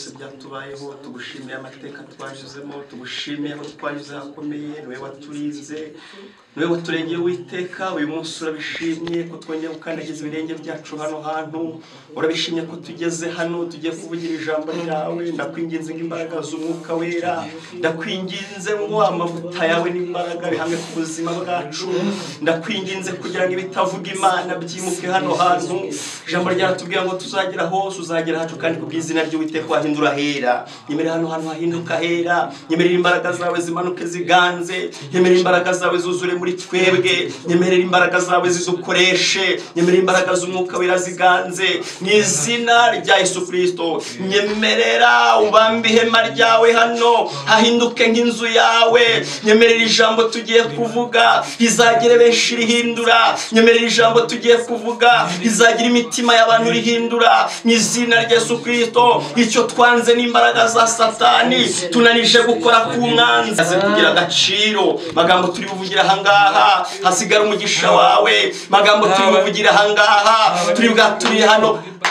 byatubayeho tugushimiye amateka twanyuzemo tugushimiye aho twanyuze hakomeye niwe waturinze niwe waturengeye Uwiteka uyu munsi urabishimye ko twongeye gukandagiza ibirenge byacu hano hantu urabishimye ko tugeze hano tugiye kuvugira ijambo ryawe ndakwinginze imbaraga z'umwuka wera ndakwinginze ngo amavuta yawe n'imbaraga bihamye ku buzima bwacu ndakwinginze kugira ngo ibitavuga Imana byimuke hano hantu ijambo ryaratubwiye ngo tuzagera hose uzagera hacu kandi ku bw'izina ry'Uwiteka hindura hera nyemerera hano hantu hahinduka hera nyemerera imbaraga zawe zimanuke ziganze nyemerera imbaraga zawe zuzure muri twebwe nyemerera imbaraga zawe zidukoreshe nyemerera imbaraga z'umwuka wera ziganze mu izina rya Yesu Kristo nyemerera ubambe ihema ryawe hano hahinduke nk'inzu yawe nyemerera ijambo tugiye kuvuga izagire benshi rihindura nyemerera ijambo tugiye kuvuga izagira imitima y'abantu rihindura mu izina rya Yesu Kristo icyo twanze n'imbaraga za Satani tunanije gukora ku mwanzi kugira agaciro magambo turi buvugira hangaha hasigara umugisha wawe magambo turi buvugira hangaha turi bwaturi hano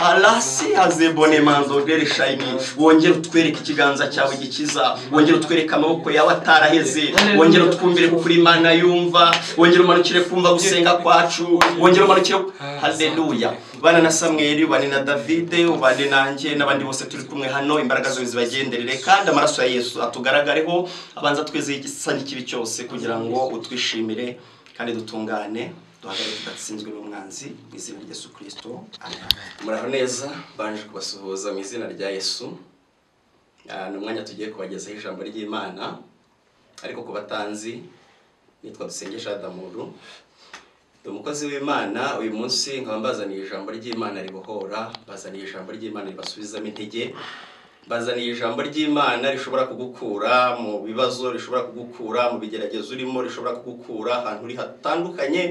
alasi azebone manzo gere shayini wongera utwereke ikiganza cyawe gikiza wongera utwereke amaboko yawe ataraheze wongera utwumvire kuri Imana yumva wongera umanukire kumva gusenga kwacu wongera umanukire haleluya bana na Samuel bane na David bane nanjye nabandi bose turi kumwe hano imbaraga zo zibagenderere kandi amaraso ya Yesu atugaragareho abanza tweze igisani kibi cyose kugira ngo utwishimire kandi dutungane duhagarare tudatsinzwe n'umwanzi mu izina rya Yesu Kristo amen. Muraho neza banje kubasuhuza mu izina rya Yesu n'umwanya tugiye kubagezaho ijambo ry'Imana ariko kubatanzi nitwa Dusengesha Damuru umukozi w'Imana uyu munsi nkaba mbazaniye ijambo ry'Imana ribohora bazaniye ijambo ry'Imana ribasubizamo intege bazaniye ijambo ry'Imana rishobora kugukura mu bibazo rishobora kugukura mu bigeragezo urimo rishobora kugukura ahantu uri hatandukanye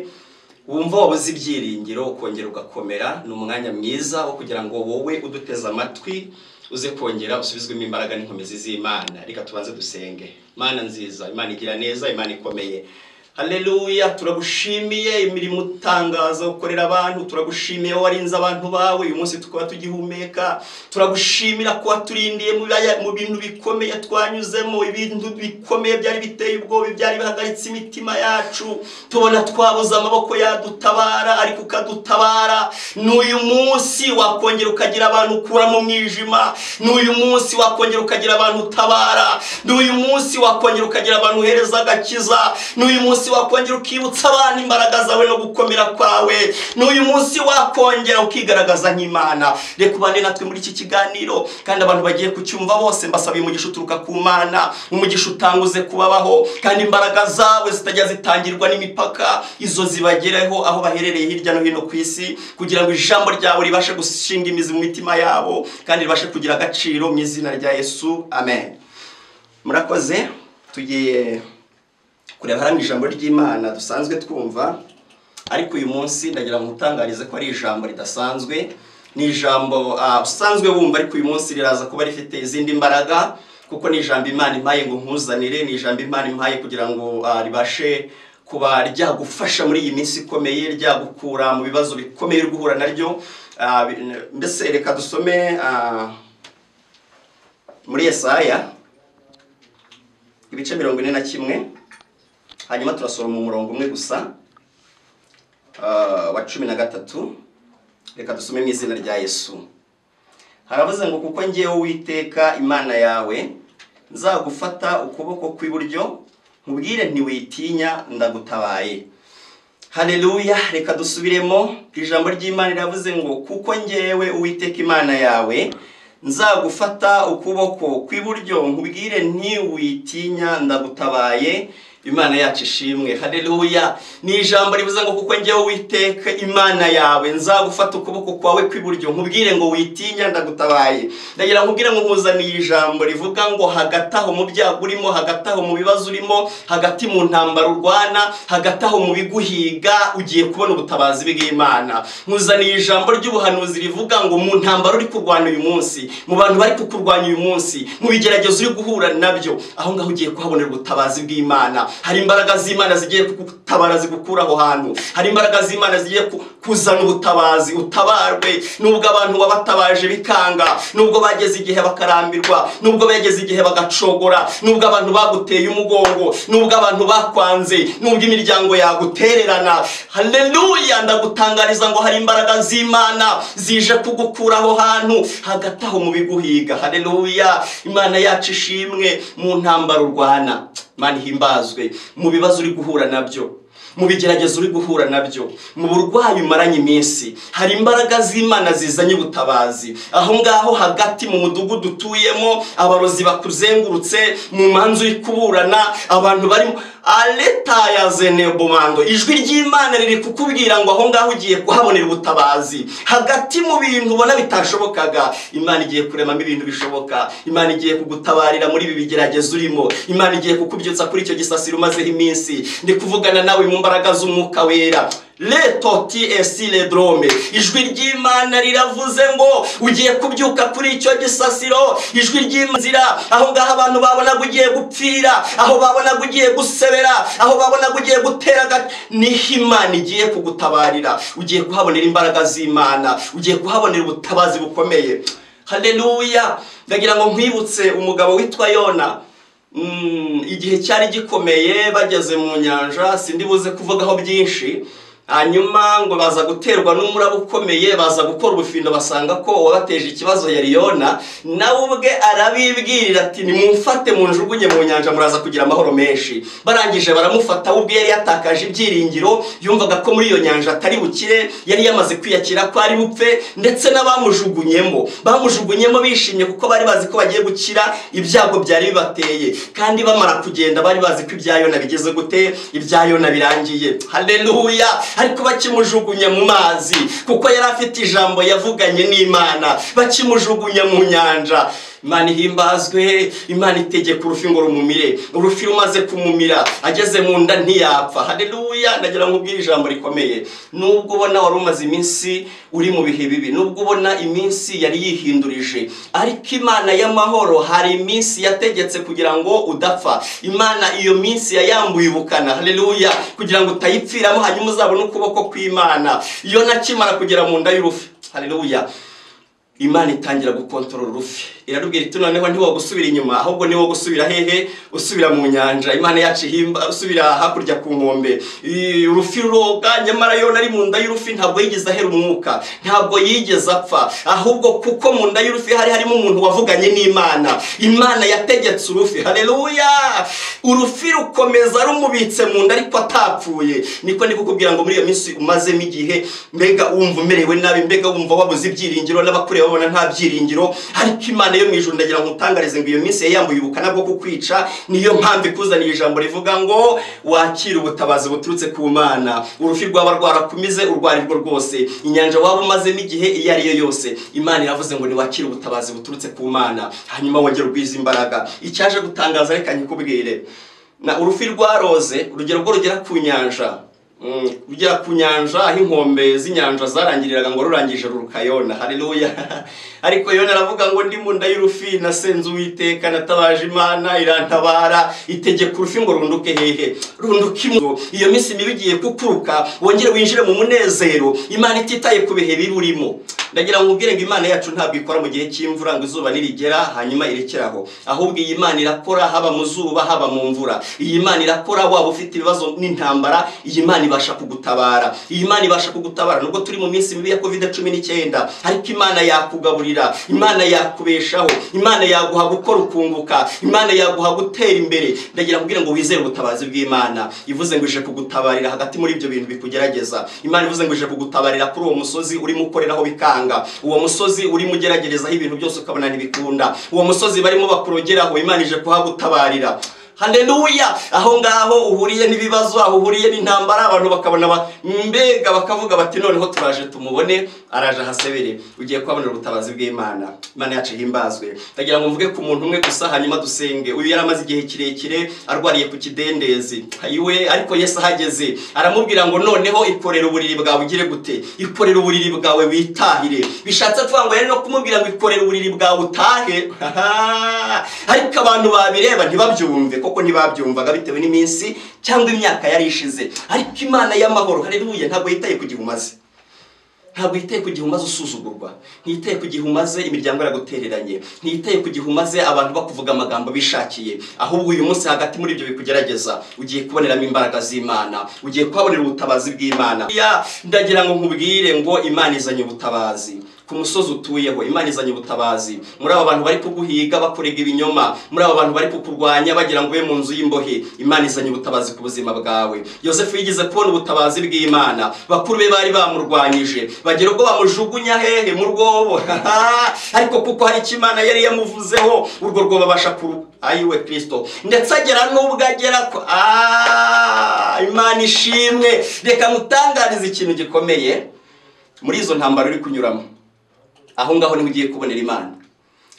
wumva wabuze ibyiringiro ukongera ugakomera n'umwanya mwiza wo kugira ngo wowe uduteze amatwi uze kongera usubizwemo imbaraga n'inkomezi z'Imana reka tubanze dusenge. Mana nziza Imana igira neza Imana ikomeye haleluya turagushimiye imirimo utangaza ukorera abantu turagushimiye warinze abantu bawe uyu munsi tukaba tugihumeka turagushimira ko waturindiye mu bintu bikomeye twanyuzemo ibintu bikomeye byari biteye ubwoba byari bihagaritse imitima yacu tubona twabuze amaboko yadutabara ariko ukadutabara n'uyu munsi wakongera ukagira abantu ukura mu mwijima n'uyu munsi wakongera ukagira abantu utabara n'uyu munsi wakongera ukagira abantu uhereza agakiza n'uyu munsi wakongera ukibutsa abantu imbaraga zawe no gukomera kwawe n'uyu munsi wakongera ukigaragaza nk'Imana reka ubane natwe muri iki kiganiro kandi abantu bagiye kucyumva bose mbasabiye umugisha uturuka ku Mana umugisha utanguze kubabaho kandi imbaraga zawe zitajya zitangirwa n'imipaka izo zibagereho aho baherereye hirya no hino ku isi kugira ngo ijambo ryawe ribashe gushinga imizi mu mitima yabo kandi ribashe kugira agaciro mu izina rya Yesu amen. Murakoze tugiye kureba hamwe ijambo ry'Imana dusanzwe twumva ariko uyu munsi ndagira ngo mutangarize ko ari ijambo ridasanzwe ni ijambo usanzwe wumva ariko uyu munsi riraza kuba rifite izindi mbaraga kuko ni ijambo Imana impaye ngo nkuzanire ni ijambo Imana impaye kugira ngo ribashe kuba ryagufasha muri iyi minsi ikomeye ryagukura mu bibazo bikomeye uri guhura naryo mbese reka dusome muri Yesaya ibice 41 hanyuma turasoma mu murongo umwe gusa wa 13 reka dusome mu izina rya Yesu. Haravuze ngo kuko ngiyeho Uwiteka Imana yawe nzagufata ukuboko kw'iburyo nkubwire ntiwitinya ndagutabaye. Haleluya reka dusubiremo ijambo ry'Imana riravuze ngo kuko ngiyewe Uwiteka Imana yawe nzagufata ukuboko kw'iburyo nkubwire ntiwitinya ndagutabaye. Imana yacu ishimwe haleluya ni ijambo rivuze ngo kuko ngiye Uwiteka Imana yawe nzagufata ukuboko kwawe kw'iburyo nkubwire ngo witinya ndagutabaye. Ndagira nkubwire ngo nkuzaniye ijambo rivuga ngo hagati aho mu byago urimo hagati aho mu bibazo urimo hagati mu ntambara urwana hagati aho mu biguhiga ugiye kubona ubutabazi bw'Imana. Nkuzaniye ijambo ry'ubuhanuzi rivuga ngo mu ntambara uri kurwana uyu munsi mu bantu bari kukurwanya uyu munsi mu bigeragezo uri guhura nabyo aho ngaho ugiye kuhabonera ubutabazi bw'Imana hari imbaraga z'Imana zigiye kugutabara zigukura aho hantu, hari imbaraga z'Imana zigiye kuzana ubutabazi, utabarwe. Nubwo abantu babatabaje bikanga, nubwo bageze igihe bakarambirwa, nubwo bageze igihe bagacogora, nubwo abantu baguteye umugongo, nubwo abantu bakwanze, nubwo imiryango yagutererana, haleluya, ndagutangariza ngo hari imbaraga z'Imana zije kugukura aho hantu hagati aho mu biguhiga. Haleluya, Imana yacu ishimwe. Mu ntambara urwana, Imana ihimbazwe. Mu bibazo uri guhura nabyo, mu bigeragezo uri guhura nabyo, mu burwayi umaranye iminsi, hari imbaraga z'Imana zizanye ubutabazi. Aho ngaho hagati mu mudugudu utuyemo, abarozi bakuzengurutse, mu manzu uri kuburana, abantu barimo aleta ya zenebomando, ijwi ry'Imana riri kukubwira ngo aho ngaho ugiye kuhabonera ubutabazi. Hagati mu bintu ubona bitashobokaga, Imana igiye kuremamo ibintu bishoboka. Imana igiye kugutabarira muri ibi bigeragezo urimo. Imana igiye kukubyutsa kuri icyo gisasiro umazeho iminsi. Ndi kuvugana nawe mu mbaraga z'Umwuka Wera. Letoti esile drome, ijwi ry'Imana riravuze ngo ugiye kubyuka kuri icyo gisasiro. Ijwi ry'Imana aho ngaho abantu babona ugiye gupfira, aho babona ugiye gusebera, aho babona ugiye gutera, niho Imana igiye kugutabarira. Ugiye kuhabonera imbaraga z'Imana, ugiye kuhabonera ubutabazi bukomeye. Haleluya. Ndagira ngo nkwibutse umugabo witwa Yona. Igihe cyari gikomeye bageze mu nyanja, sindi buze kuvugaho byinshi. Hanyuma ngo baza guterwa n'umuraba ukomeye, baza gukora ubufindo, basanga ko wabateje ikibazo yari Yona. Nawe ubwe arabibwirira ati nimumfate munjugunye mu nyanja muraza kugira amahoro menshi. Barangije baramufata, ubwe yari yatakaje ibyiringiro, yumvaga ko muri iyo nyanja atari bukire, yari yamaze kwiyakira ko ari bupfe, ndetse n'abamujugunyemo bamujugunyemo bishimye kuko bari bazi ko bagiye gukira ibyago byari bibateye. Kandi bamara kugenda bari bazi ko ibya Yona bigeze gute, ibya Yona birangiye. Haleluya. Ariko bakimujugunya mu mazi, kuko yari afite ijambo yavuganye n'Imana, bakimujugunya mu nyanja, Imana ihimbazwe. Imana itegeka urufi ngo rumumire. Urufi rumaze kumumira, ageze mu nda ntiyapfa. Haleluya. Ndagira ngo ubwire ijambo rikomeye. Nubwo ubona wari umaze iminsi uri mu bihe bibi, nubwo ubona iminsi yari yihindurije, ariko Imana y'amahoro hari iminsi yategetse kugira ngo udapfa. Imana iyo minsi yayambuye ubukana. Haleluya. Kugira ngo utayipfiramo, hanyuma uzabone ukuboko kw'Imana. Iyo nakimara kugera mu nda y'urufi, haleluya, Imana itangira gukontorora urufi. Irarubwira iti noneho ntiwo gusubira inyuma, ahubwo niwo gusubira hehe, usubira mu nyanja. Imana yacu ihimba usubira hakurya ku nkombe. Urufi ruroga, nyamara Yona ari mu nda y'urufi ntabwo yigeze ahera umwuka, ntabwo yigeze apfa, ahubwo kuko mu nda y'urufi hari harimo umuntu wavuganye n'Imana. Imana yategetse urufi. Haleluya. Urufi rukomeza rumubitse mu nda ariko atapfuye. Niko kukubwira ngo muri iyo minsi umazemo igihe, mbega wumva umerewe nabi, mbega wumva wabuze ibyiringiro, n'abakure babona nta byiringiro, ariko Imana yo mu ijuru ndagira ngo utangarize ngo iyo minsi yayambuye ubukana bwo kukwica. Niyo mpamvu ikuzaniye ijambo rivuga ngo wakira ubutabazi buturutse ku Mana. Urufi rwaba rwarakumize urwarirwo rwose, inyanja waba umazemo igihe iyo ari yo yose, Imana iravuze ngo niwakira ubutabazi buturutse ku Mana, hanyuma wongera ugwiza imbaraga. Icyaje gutangaza reka nyikubwire, na urufi rwaroze urugero rwo rugera ku nyanja, ugera ku nyanja aho inkombe z'inyanja zarangiriraga ngo rurangije ruruka Yona. Haleluya. Ariko Yona aravuga ngo ndi mu nda y'urufi, nasenze Uwiteka, natabaje Imana irantabara, itegeka urufi ngo runduke hehe, runduke iyo minsi mibi igiye kukuruka, wongere winjire mu munezero. Imana ititaye ku bihe biburimo. Ndagira ngo ubwire ngo Imana yacu ntabwo ikora mu gihe cy'imvura ngo izuba nirigera hanyuma irekeraho, ahubwo iyi Imana irakora haba mu zuba haba mu mvura. Iyi Imana irakora waba ufite ibibazo n'intambara, iyi Imana ibasha kugutabara. Iyi Imana ibasha kugutabara nubwo turi mu minsi mibi ya COVID-19, ariko Imana yakugaburira, Imana yakubeshaho, Imana yaguha gukora ukunguka, Imana yaguha gutera imbere. Ndagira ngo ubwire ngo wizere ubutabazi bw'Imana. Ivuze ngo ije kugutabarira hagati muri ibyo bintu bikugerageza. Imana ivuze ngo ije kugutabarira kuri uwo musozi urimo ukoreraho bikanga, uwo musozi urimo ugeragerezaho ibintu byose ukabona ntibikunda, uwo musozi barimo bakurogeraho, Imana ije kuhagutabarira. Haleluya. Aho ngaho uhuriye n'ibibazo, aho uhuriye n'intambara, abantu bakabona mbega bakavuga bati noneho turaje tumubone araje hasebere. Ugiye kwabonera ubutabazi bw'Imana. Imana yacu himbazwe. Ndagira ngo mvuge ku muntu umwe gusa hanyuma dusenge. Uyu yaramaze igihe kirekire arwariye ku kidendezi, ayiwe, ariko Yesu ahageze aramubwira ngo noneho ikorera uburiri bwawe ugire gute, ikorera uburiri bwawe witahire. Bishatse kuvuga ngo yari no kumubwira ngo ikorera uburiri bwawe utahe. Ariko abantu babireba ntibabyumve, koko ntibabyumvaga bitewe n'iminsi cyangwa imyaka yari ishize. Ariko Imana y'amahoro, haleluya, ntabwo yitaye ku gihe umaze. Ntabwo yitaye ku gihe umaze usuzugurwa, ntiyitaye ku gihe umaze imiryango yaragutereranye, ntiyitaye ku gihe umaze abantu bakuvuga amagambo bishakiye. Ahubwo uyu munsi hagati muri ibyo bikugerageza ugiye kuboneramo imbaraga z'Imana, ugiye kuhabonera ubutabazi bw'Imana. Ndagira ngo nkubwire ngo Imana izanye ubutabazi ku musozi utuyeho. Imana izanye ubutabazi muri aba bantu bari kuguhiga bakurega ibinyoma, muri aba bantu bari kukurwanya bagira ngo ube mu nzu y'imbohe. Imana izanye ubutabazi ku buzima bwawe. Yosefu yigeze kubona ubutabazi bw'Imana. Bakuru be bari bamurwanyije bagira ubwo bamujugunya hehe mu rwobo ariko kuko hari icyo Imana yari yamuvuzeho, urwo rwobo babasha ayiwe Kristo, ndetse agera n'ubwo agera ko Imana ishimwe. Reka mutangarize ikintu gikomeye muri izo ntambaro uri kunyuramo. Aho ngaho niho ugiye kubonera Imana.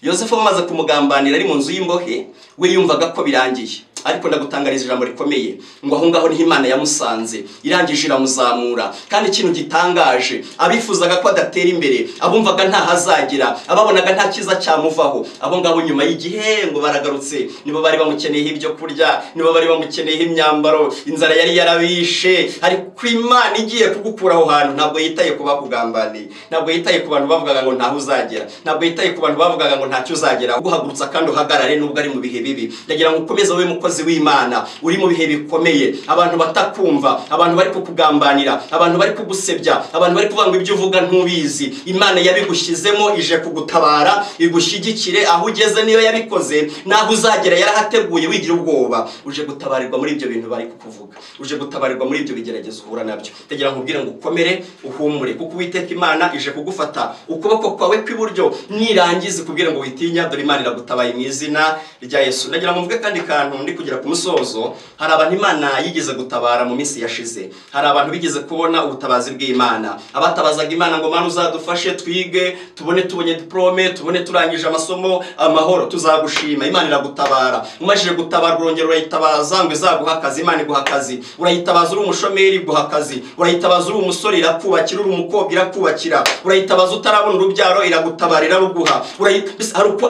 Yosefu amaze kumugambanira ari mu nzu y'imbohe, we yumvaga ko birangiye. Ariko ndagutangariza ijambo rikomeye ngo aho ngaho niho Imana yamusanze, irangije iramuzamura. Kandi ikintu gitangaje, abifuzaga ko adatera imbere, abumvaga nta hazagira, ababonaga nta kiza cyamuvaho, abo ngabo nyuma y'igihe ngo baragarutse. Nibo bari bamukeneyeho ibyo kurya, nibo bari bamukeneyeho imyambaro, inzara yari yarabishe. Ariko Imana igiye kugukura aho hantu ntabwo yitaye ku bakugambaniye, ntabwo yitaye ku bantu bavugaga ngo ntaho uzagera, ntabwo yitaye ku bantu bavugaga ngo ntacyo uzagera. Guhagurutsa kandi uhagarare nubwo ari mu bihe bibi. Ndagira ngo ukomeze wowe mukozi w'Imana uri mu bihe bikomeye, abantu batakumva, abantu bari kukugambanira, abantu bari kugusebya, abantu bari kuvuga ngo ibyo uvuga ntubizi. Imana yabigushyizemo ije kugutabara, igushyigikire aho ugeze. Niyo yabikoze naho uzagera yarahateguye, wigira ubwoba. Uje gutabarirwa muri ibyo bintu bari kukuvuga, uje gutabarirwa muri ibyo bigerageza uhura nabyo. Ndagira ngo ubwire ngo ukomere uhumure, kuko Uwiteka Imana ije kugufata ukuboko kwawe kw'iburyo nirangiza kubwire ngo witinya, dore Imana iragutabaye mu izina rya Yesu. Ndagira ngo mvuge kandi kantu ndi kugira ku musozo. Hari abantu Imana yigeze gutabara mu minsi yashize, hari abantu bigeze kubona ubutabazi bw'Imana, abatabazaga Imana ngo Mana uzadufashe twige, tubonye diplome, tubone turangije amasomo amahoro, tuzagushima. Imana iragutabara. Umajije gutabara urongera urayitabaza ngo izaguha akazi, Imana iguha akazi. Urayitabaza uri umushomeri, iguha akazi. Urayitabaza uri umusore, irakubakira. Uri umukobwa, irakubakira. Urayitabaza utarabona urubyaro, iragutabara, iraruguha.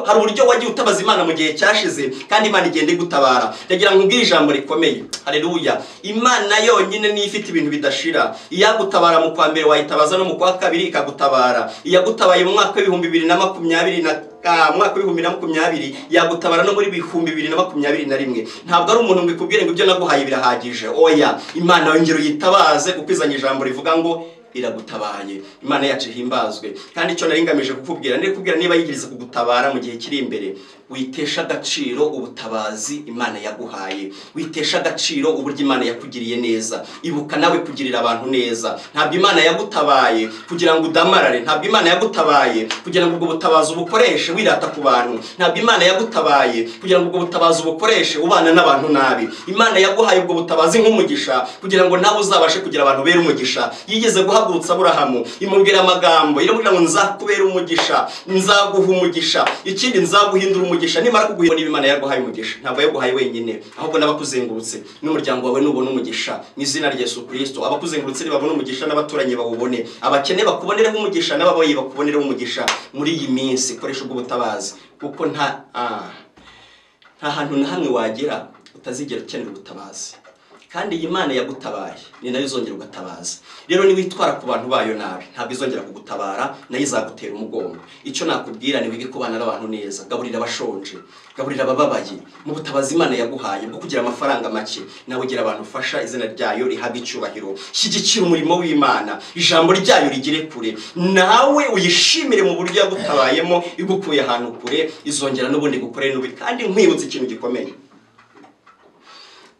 Hari uburyo wagiye utabaza Imana mu gihe cyashize, kandi Imana igenda igutabara. Ndagira ngo ngire ijambo rikomeye, haleluya. Imana yonyine niyo ifite ibintu bidashira. Iyagutabara mu kwa mbere wayitabaza no mu kwa kabiri ikagutabara. Iyagutabaye mu mwaka w'ibihumbi 2020 yagutabara no muri 2021. Ntabwo ari umuntu ngo ikubwire ngo ibyo naguhaye birahagije. Oya, Imana yongera uyitabaze kuko izanye ijambo rivuga ngo iragutabaye. Imana yacu ihimbazwe. Kandi icyo nari ngamije kukubwira niba yigiriza kugutabara mu gihe kiri imbere, witesha agaciro ubutabazi Imana yaguhaye, witesha agaciro uburyo Imana yakugiriye neza. Ibuka nawe kugirira abantu neza. Ntabwo Imana yagutabaye kugira ngo udamarare, ntabwo Imana yagutabaye kugira ngo ubwo butabazi ubukoreshe wirata ku bantu, ntabwo Imana yagutabaye kugira ngo ubwo butabazi ubukoreshe ubana n'abantu nabi. Imana yaguhaye ubwo butabazi nk'umugisha kugira ngo nawe uzabashe kugira abantu bera umugisha. Yigeze guhagurutsa Aburahamu, imubwira amagambo, iramubwira ngo nzakubera umugisha, nzaguha umugisha, ikindi nzaguhindura umugisha. Nimara kuguha niba Imana yaguhaye umugisha, ntabwo yaguhaye wenyine, ahubwo n'abakuzengurutse n'umuryango wawe nubona umugisha mu izina rya Yesu Kristo. Abakuzengurutse nibabona umugisha, n'abaturanyi bawubone, abakene bakubonereho umugisha, n'ababaye bakubonereho umugisha. Muri iyi minsi koresha ubwo butabazi, kuko nta hantu na hamwe wagera utazigera ukenera ubutabazi. Kandi iyi Imana yagutabaye ni nayo izongera ugatabaza. Rero ni witwara ku bantu bayo nabi, ntabwo izongera kugutabara, nayo izagutera umugongo. Icyo nakubwira ni wige kubana n'abantu neza, gaburira abashonje, gaburira abababaye. Mu butabazi Imana yaguhaye bwo kugira amafaranga make, nawe ugira abantu ufasha, izina ryayo rihabwa icyubahiro. Shyigikira umurimo w'Imana, ijambo ryayo rigire kure, nawe uyishimire mu buryo yagutabayemo, igukuye ahantu kure, izongera n'ubundi gukorera n'ubundi. Kandi nkwibutsa ikintu gikomeye,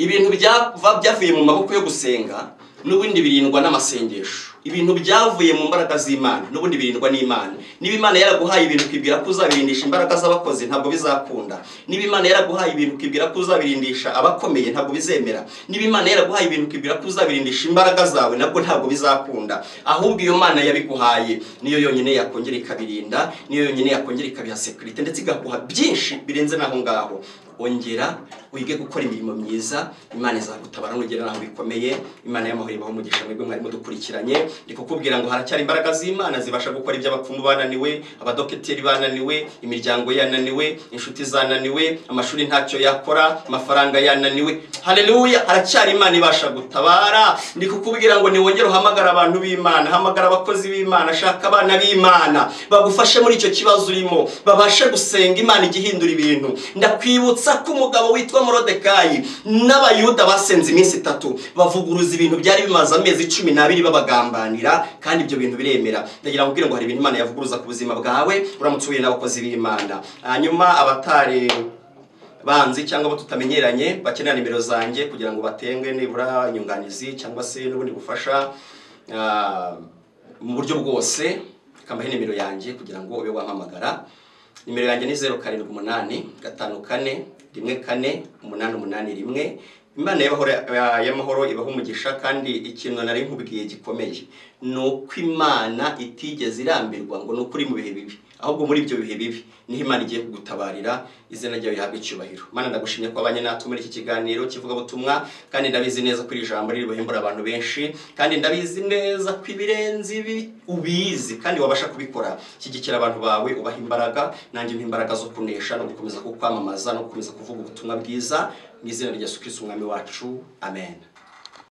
ibintu byavuye mu maboko yo gusenga n'ubundi birindwa n'amasengesho. Ibintu byavuye mu mbaraga z'Imana n'ubundi birindwa n'Imana. Niba Imana yaraguhaye ibintu ukibwira ko uzabirindisha imbaraga z'abakozi, ntabwo bizakunda. Niba Imana yaraguhaye ibintu ukibwira ko uzabirindisha abakomeye, ntabwo bizemera. Niba Imana yaraguhaye ibintu ukibwira ko uzabirindisha imbaraga zawe, nabwo ntabwo bizakunda. Ahubwo iyo Mana yabiguhaye niyo yonyine yakongera ikabirinda, niyo yonyine yakongera ikabiha security, ndetse igakuha byinshi birenze naho ngaho. ongera wige gukora imirimo myiza, Imana izagutabara nugera naho bikomeye. Imana y'amahoro ibaho umugisha mwebwe mwari mudukurikiranye. Ndiko kubwira ngo haracyari imbaraga z'Imana zibasha gukora ibyo abapfumu bananiwe, abadokiteri bananiwe, imiryango yananiwe, inshuti zananiwe, amashuri ntacyo yakora, amafaranga yananiwe. Haleluya, haracyari Imana ibasha gutabara. Ndiko kubwira ngo niwongere uhamagara abantu b'Imana, hamagara abakozi b'Imana, shaka abana b'Imana bagufashe muri icyo kibazo urimo, babashe gusenga Imana igihindura ibintu. Ndakwibutsa ko umugabo witwa Morodekayi n'abayuda basenze iminsi 3 bavuguruza ibintu byari bimaze amezi 12 babagambanira, kandi ibyo bintu biremera. Ndagira kubwira ngo hari ibintu Imana yavuguruza ku buzima bwawe uramutse uhuye n'abakozi b'Imana. Hanyuma abatari banzi cyangwa abo tutamenyeranye bakenera nimero zanjye kugira ngo batenge nibura inyunganizi cyangwa se n'ubundi bufasha mu buryo bwose. Kambahe nimero yanjye kugira ngo ube wampamagara. Nimero yanjye ni 0785414881. Imana y'amahoro ibaho umugisha, kandi ikintu nari nkubwiye gikomeye nuko Imana itigeze irambirwa ngo nukuri mu bihe bibi, ahubwo muri ibyo bihe bibi niho Imana igiye kugutabarira. Izina ryawe rihabwe icyubahiro. Mana ndagushimye ko abanye natwe muri iki kiganiro kivuga butumwa, kandi ndabizi neza ko iri jambo riri buhimbura abantu benshi, kandi ndabizi neza ko ibirenze ibi ubizi kandi wabasha kubikora. Shyigikira abantu bawe ubaha imbaraga, nanjye mpa imbaraga zo kunesha no gukomeza kukwamamaza no gukomeza kuvuga ubutumwa bwiza mu izina rya Yesu Kristo umwami wacu. Amen.